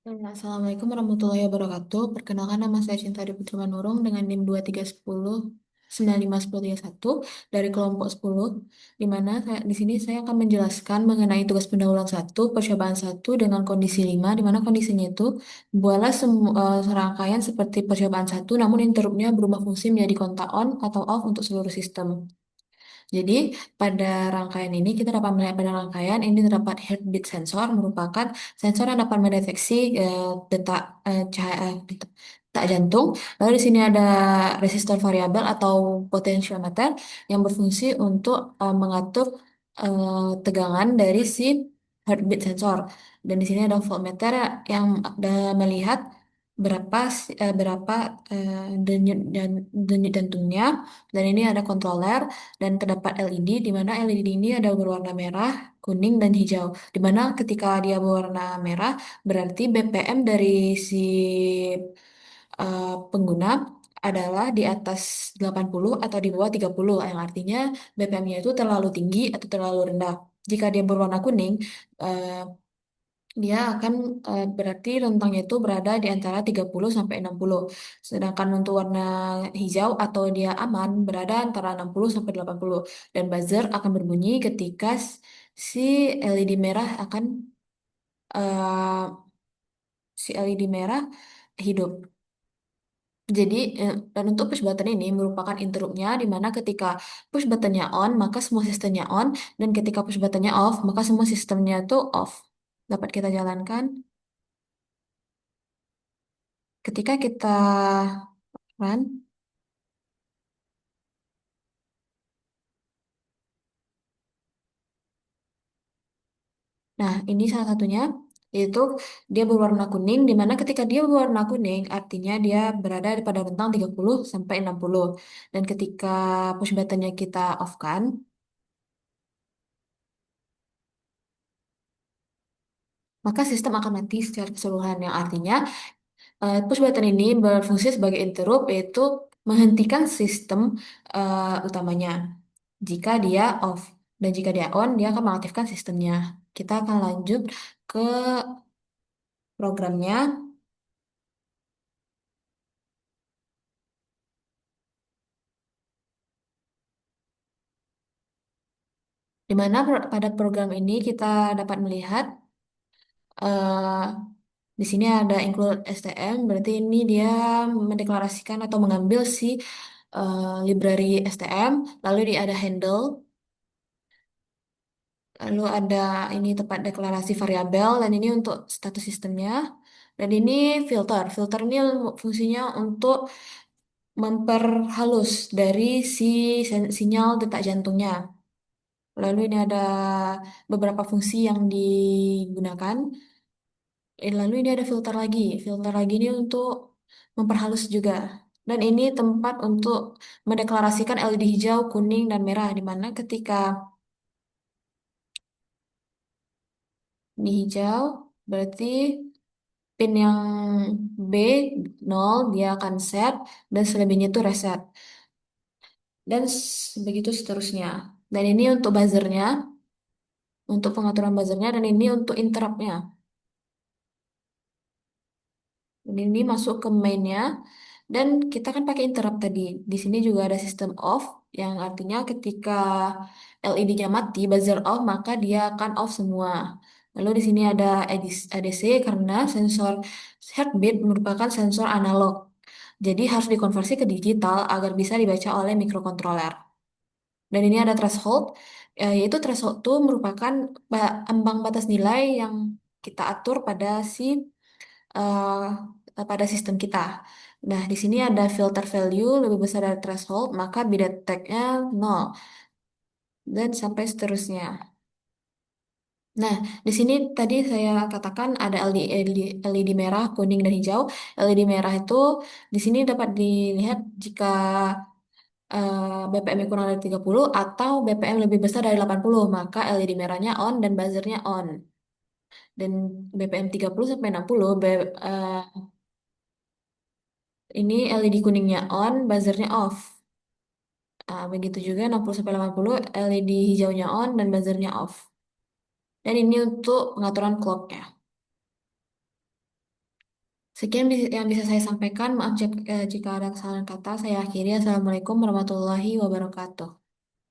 Assalamualaikum warahmatullahi wabarakatuh. Perkenalkan nama saya Cinta Di Putri Manurung dengan NIM 2310 951031 dari kelompok 10, di mana di sini saya akan menjelaskan mengenai tugas pendahuluan satu percobaan satu dengan kondisi 5, di mana kondisinya itu buatlah serangkaian seperti percobaan satu, namun interruptnya berubah fungsi menjadi kontak on atau off untuk seluruh sistem. Jadi, pada rangkaian ini kita dapat melihat pada rangkaian ini terdapat heartbeat sensor, merupakan sensor yang dapat mendeteksi detak detak jantung. Lalu di sini ada resistor variabel atau potentiometer yang berfungsi untuk mengatur tegangan dari si heartbeat sensor. Dan di sini ada voltmeter yang melihat berapa denyut dan denyut jantungnya. Dan ini ada controller dan terdapat LED, di mana LED ini ada berwarna merah, kuning, dan hijau. Di mana ketika dia berwarna merah berarti BPM dari si pengguna adalah di atas 80 atau di bawah 30, yang artinya BPM-nya itu terlalu tinggi atau terlalu rendah. Jika dia berwarna kuning, eh, dia akan berarti rentangnya itu berada di antara 30 sampai 60. Sedangkan untuk warna hijau atau dia aman berada antara 60 sampai 80. Dan buzzer akan berbunyi ketika si LED merah akan eh, si LED merah hidup. Jadi, dan untuk push button ini merupakan interruptnya, di mana ketika push buttonnya on, maka semua sistemnya on, dan ketika push buttonnya off, maka semua sistemnya itu off. Dapat kita jalankan. Ketika kita run. Nah, ini salah satunya, yaitu dia berwarna kuning, di mana ketika dia berwarna kuning, artinya dia berada pada rentang 30 sampai 60. Dan ketika push buttonnya kita off kan, maka sistem akan mati secara keseluruhan, yang artinya push button ini berfungsi sebagai interrupt, yaitu menghentikan sistem utamanya jika dia off. Dan jika dia on, dia akan mengaktifkan sistemnya. Kita akan lanjut ke programnya, di mana pada program ini kita dapat melihat eh, di sini ada include STM, berarti ini dia mendeklarasikan atau mengambil si library STM, lalu dia ada handle, lalu ada ini tempat deklarasi variabel, dan ini untuk status sistemnya, dan ini filter. Filter ini fungsinya untuk memperhalus dari si sinyal detak jantungnya. Lalu ini ada beberapa fungsi yang digunakan. Lalu ini ada filter lagi. Filter lagi ini untuk memperhalus juga. Dan ini tempat untuk mendeklarasikan LED hijau, kuning, dan merah. Di mana ketika ini hijau, berarti pin yang B 0 dia akan set, dan selebihnya itu reset. Dan begitu seterusnya. Dan ini untuk buzzernya, untuk pengaturan buzzernya, dan ini untuk interruptnya. Ini masuk ke mainnya, dan kita kan pakai interrupt tadi. Di sini juga ada sistem off, yang artinya ketika LED-nya mati, buzzer off, maka dia akan off semua. Lalu di sini ada ADC karena sensor heartbeat merupakan sensor analog. Jadi harus dikonversi ke digital agar bisa dibaca oleh microcontroller. Dan ini ada threshold, yaitu threshold itu merupakan ambang batas nilai yang kita atur pada sistem kita. Nah, di sini ada filter value lebih besar dari threshold, maka bidet tag-nya 0, dan sampai seterusnya. Nah, di sini tadi saya katakan ada LED merah, kuning, dan hijau. LED merah itu di sini dapat dilihat jika BPM kurang dari 30 atau BPM lebih besar dari 80, maka LED merahnya on dan buzzernya on. Dan BPM 30 sampai 60, ini LED kuningnya on, buzzernya off. Begitu juga 60 sampai 80, LED hijaunya on dan buzzernya off. Dan ini untuk pengaturan clocknya. Sekian yang bisa saya sampaikan. Maaf jika ada kesalahan kata. Saya akhiri. Assalamualaikum warahmatullahi wabarakatuh.